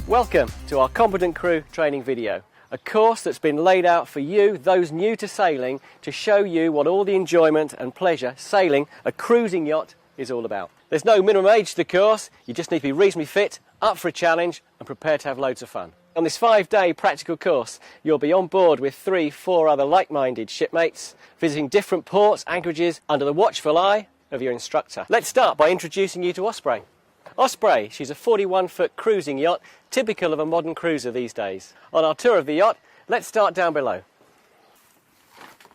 Welcome to our Competent Crew training video, a course that's been laid out for you, those new to sailing, to show you what all the enjoyment and pleasure sailing a cruising yacht is all about. There's no minimum age to the course, you just need to be reasonably fit, up for a challenge and prepared to have loads of fun. On this 5-day practical course, you'll be on board with 3-4 other like-minded shipmates, visiting different ports, anchorages, under the watchful eye of your instructor. Let's start by introducing you to Osprey. Osprey, she's a 41-foot cruising yacht, typical of a modern cruiser these days. On our tour of the yacht, let's start down below.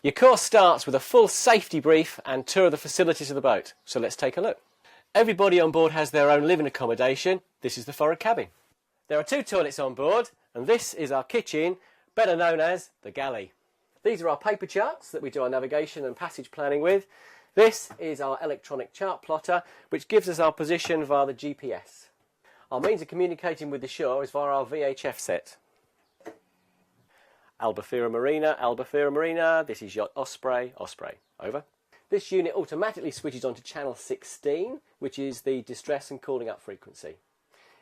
Your course starts with a full safety brief and tour of the facilities of the boat, so let's take a look. Everybody on board has their own living accommodation. This is the forward cabin. There are 2 toilets on board, and this is our kitchen, better known as the galley. These are our paper charts that we do our navigation and passage planning with. This is our electronic chart plotter, which gives us our position via the GPS. Our means of communicating with the shore is via our VHF set. Albufera Marina, this is yacht Osprey, over. This unit automatically switches on to channel 16, which is the distress and calling up frequency.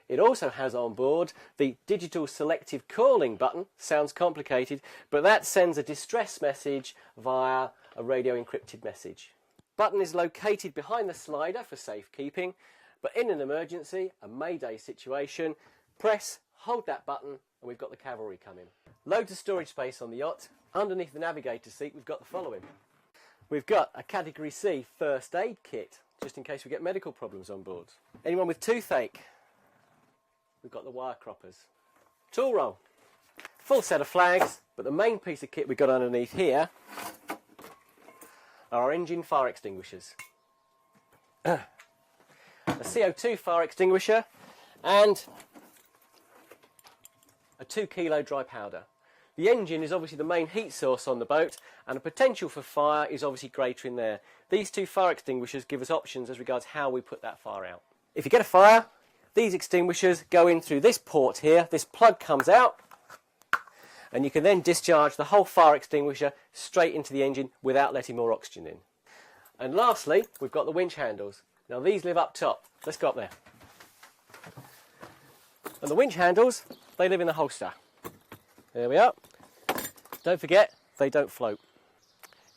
It also has on board the digital selective calling button. Sounds complicated, but that sends a distress message via a radio encrypted message. Button is located behind the slider for safekeeping, but in an emergency, a mayday situation, press, hold that button, and we've got the cavalry coming. Loads of storage space on the yacht. Underneath the navigator seat, we've got the following. We've got a Category C first aid kit, just in case we get medical problems on board. Anyone with toothache? We've got the wire croppers. Tool roll. Full set of flags, but the main piece of kit we've got underneath here are our engine fire extinguishers. A CO2 fire extinguisher and a 2 kilo dry powder. The engine is obviously the main heat source on the boat, and the potential for fire is obviously greater in there. These 2 fire extinguishers give us options as regards how we put that fire out. If you get a fire, these extinguishers go in through this port here, this plug comes out, and you can then discharge the whole fire extinguisher straight into the engine without letting more oxygen in. And lastly, we've got the winch handles. Now these live up top. Let's go up there. And the winch handles, they live in the holster. There we are. Don't forget, they don't float.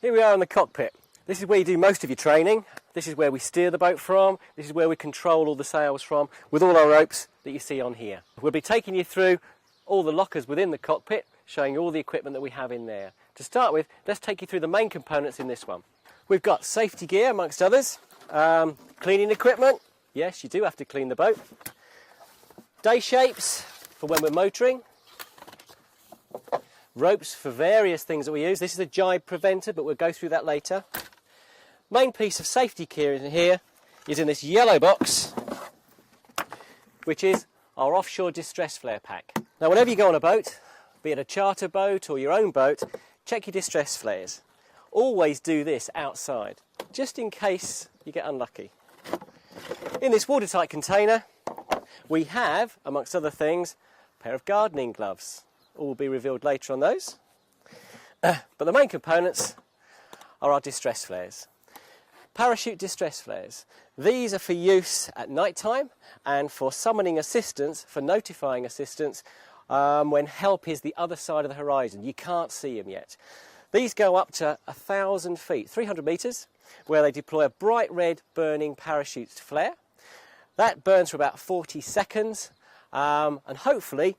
Here we are in the cockpit. This is where you do most of your training. This is where we steer the boat from. This is where we control all the sails from, with all our ropes that you see on here. We'll be taking you through all the lockers within the cockpit, showing you all the equipment that we have in there. To start with, let's take you through the main components in this one. We've got safety gear, amongst others. Cleaning equipment. Yes, you do have to clean the boat. Day shapes for when we're motoring. Ropes for various things that we use. This is a jibe preventer, but we'll go through that later. Main piece of safety gear in here is in this yellow box, which is our offshore distress flare pack. Now, whenever you go on a boat, be it a charter boat or your own boat, check your distress flares. Always do this outside, just in case you get unlucky. In this watertight container, we have, amongst other things, a pair of gardening gloves. All will be revealed later on those. But the main components are our distress flares. Parachute distress flares. These are for use at night time and for summoning assistance, for notifying assistance when help is the other side of the horizon. You can't see them yet. These go up to 1,000 feet, 300 metres, where they deploy a bright red burning parachute flare. That burns for about 40 seconds and hopefully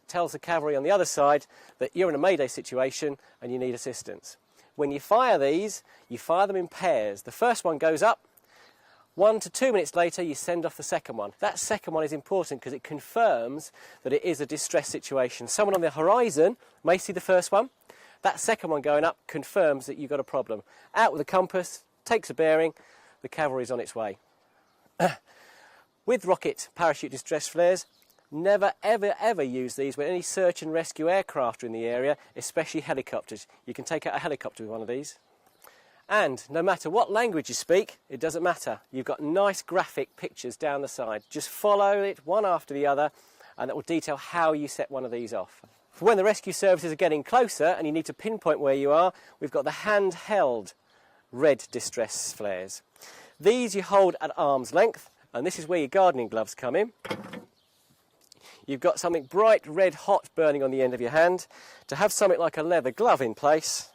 tells the cavalry on the other side that you're in a mayday situation and you need assistance. When you fire these, you fire them in pairs. The first one goes up. 1 to 2 minutes later, you send off the second one. That second one is important because it confirms that it is a distress situation. Someone on the horizon may see the first one. That second one going up confirms that you've got a problem. Out with the compass, takes a bearing, the cavalry's on its way. With rocket parachute distress flares, never, ever, ever use these when any search and rescue aircraft are in the area, especially helicopters. You can take out a helicopter with one of these. And no matter what language you speak, it doesn't matter. You've got nice graphic pictures down the side. Just follow it one after the other, and that will detail how you set one of these off. For when the rescue services are getting closer and you need to pinpoint where you are, we've got the handheld red distress flares. These you hold at arm's length, and this is where your gardening gloves come in. you've got something bright red hot burning on the end of your hand, to have something like a leather glove in place,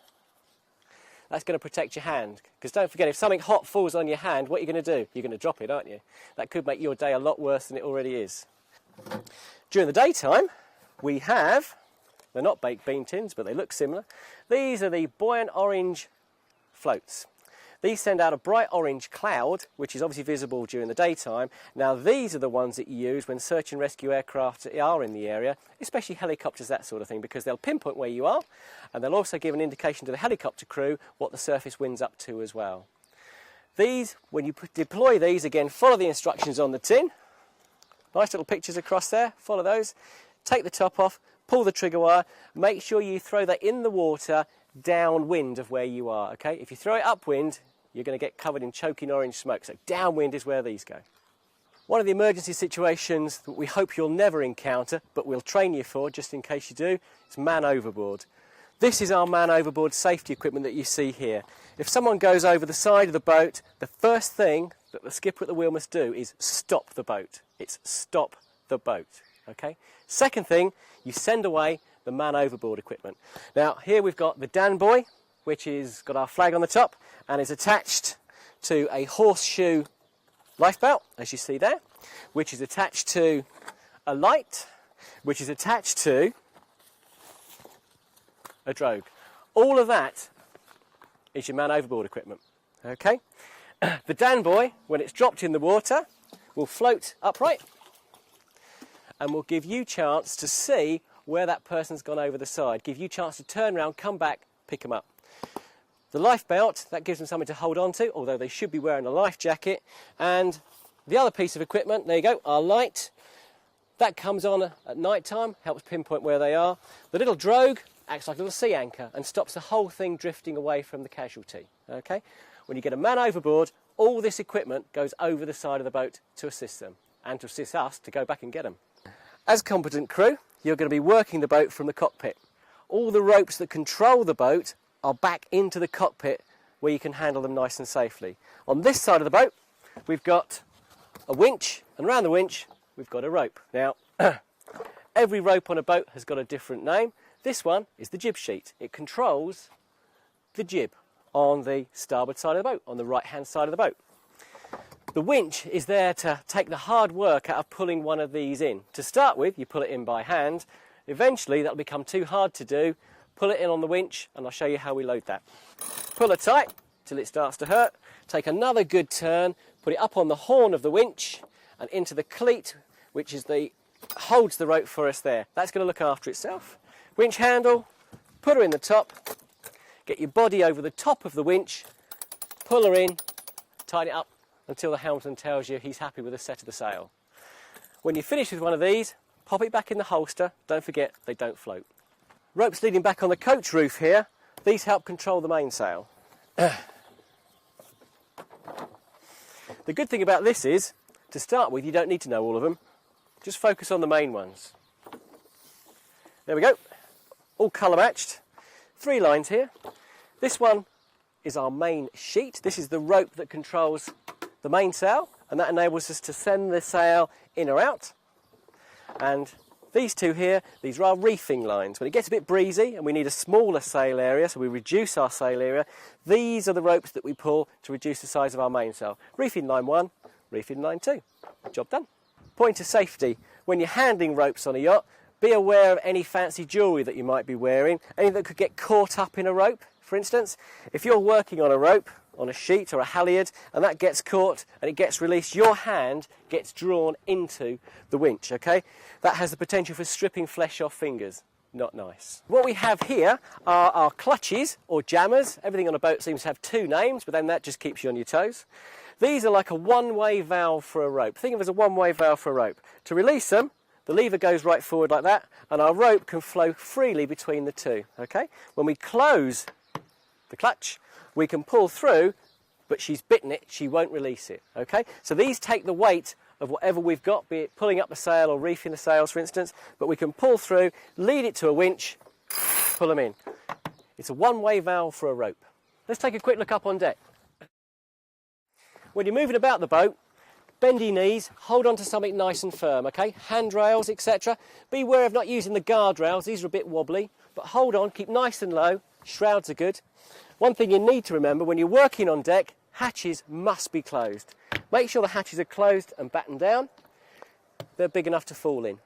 that's going to protect your hand. Because don't forget, if something hot falls on your hand, what are you going to do? You're going to drop it, aren't you? That could make your day a lot worse than it already is. During the daytime, we have, they're not baked bean tins, but they look similar. These are the buoyant orange floats. These send out a bright orange cloud, which is obviously visible during the daytime. Now, these are the ones that you use when search and rescue aircraft are in the area, especially helicopters, that sort of thing, because they'll pinpoint where you are, and they'll also give an indication to the helicopter crew what the surface wind's up to as well. These, when you deploy these, again, follow the instructions on the tin. Nice little pictures across there, follow those. Take the top off, pull the trigger wire, make sure you throw that in the water downwind of where you are, okay? If you throw it upwind, you're going to get covered in choking orange smoke, so downwind is where these go. One of the emergency situations that we hope you'll never encounter, but we'll train you for just in case you do, is man overboard. This is our man overboard safety equipment that you see here. If someone goes over the side of the boat, the first thing that the skipper at the wheel must do is stop the boat. It's stop the boat, okay? Second thing, you send away the man overboard equipment. Now, here we've got the Dan Buoy, which has got our flag on the top and is attached to a horseshoe lifebelt, as you see there, which is attached to a light, which is attached to a drogue. All of that is your man overboard equipment, okay? The Dan Buoy, when it's dropped in the water, will float upright and will give you a chance to see where that person's gone over the side, give you a chance to turn around, come back, pick them up. The lifebelt, that gives them something to hold on to, although they should be wearing a life jacket. And the other piece of equipment, there you go, our light. That comes on at night time, helps pinpoint where they are. The little drogue acts like a little sea anchor and stops the whole thing drifting away from the casualty, okay? When you get a man overboard, all this equipment goes over the side of the boat to assist them and to assist us to go back and get them. As competent crew, you're going to be working the boat from the cockpit. All the ropes that control the boat are back into the cockpit where you can handle them nice and safely. On this side of the boat, we've got a winch, and around the winch, we've got a rope. Now, every rope on a boat has got a different name. This one is the jib sheet. It controls the jib on the starboard side of the boat, on the right-hand side of the boat. The winch is there to take the hard work out of pulling one of these in. To start with, you pull it in by hand. Eventually, that'll become too hard to do. Pull it in on the winch, and I'll show you how we load that. Pull it tight till it starts to hurt. Take another good turn, put it up on the horn of the winch and into the cleat, which is holds the rope for us there. That's going to look after itself. Winch handle, put her in the top, get your body over the top of the winch, pull her in, tighten it up until the helmsman tells you he's happy with the set of the sail. When you finish with one of these, pop it back in the holster. Don't forget, they don't float. Ropes leading back on the coach roof here, these help control the mainsail. The good thing about this is, to start with, you don't need to know all of them. Just focus on the main ones. There we go, all colour matched. 3 lines here. This one is our main sheet. This is the rope that controls the mainsail, and that enables us to send the sail in or out. And these two here, these are our reefing lines. When it gets a bit breezy and we need a smaller sail area, so we reduce our sail area, these are the ropes that we pull to reduce the size of our mainsail. Reefing line 1, reefing line 2. Job done. Point of safety. When you're handling ropes on a yacht, be aware of any fancy jewellery that you might be wearing, anything that could get caught up in a rope, for instance. If you're working on a rope, on a sheet or a halyard, and that gets caught and it gets released, your hand gets drawn into the winch, okay? That has the potential for stripping flesh off fingers. Not nice. What we have here are our clutches or jammers. Everything on a boat seems to have 2 names, but then that just keeps you on your toes. These are like a one-way valve for a rope. Think of it as a one-way valve for a rope. To release them, the lever goes right forward like that, and our rope can flow freely between the two, okay? When we close the clutch, we can pull through, but she's bitten it, she won't release it, okay? So these take the weight of whatever we've got, be it pulling up the sail or reefing the sails, for instance, but we can pull through, lead it to a winch, pull them in. It's a one-way valve for a rope. Let's take a quick look up on deck. When you're moving about the boat, bendy knees, hold on to something nice and firm, okay? Handrails, etc. Beware of not using the guardrails, these are a bit wobbly, but hold on, keep nice and low, shrouds are good. One thing you need to remember when you're working on deck, hatches must be closed. Make sure the hatches are closed and battened down. They're big enough to fall in.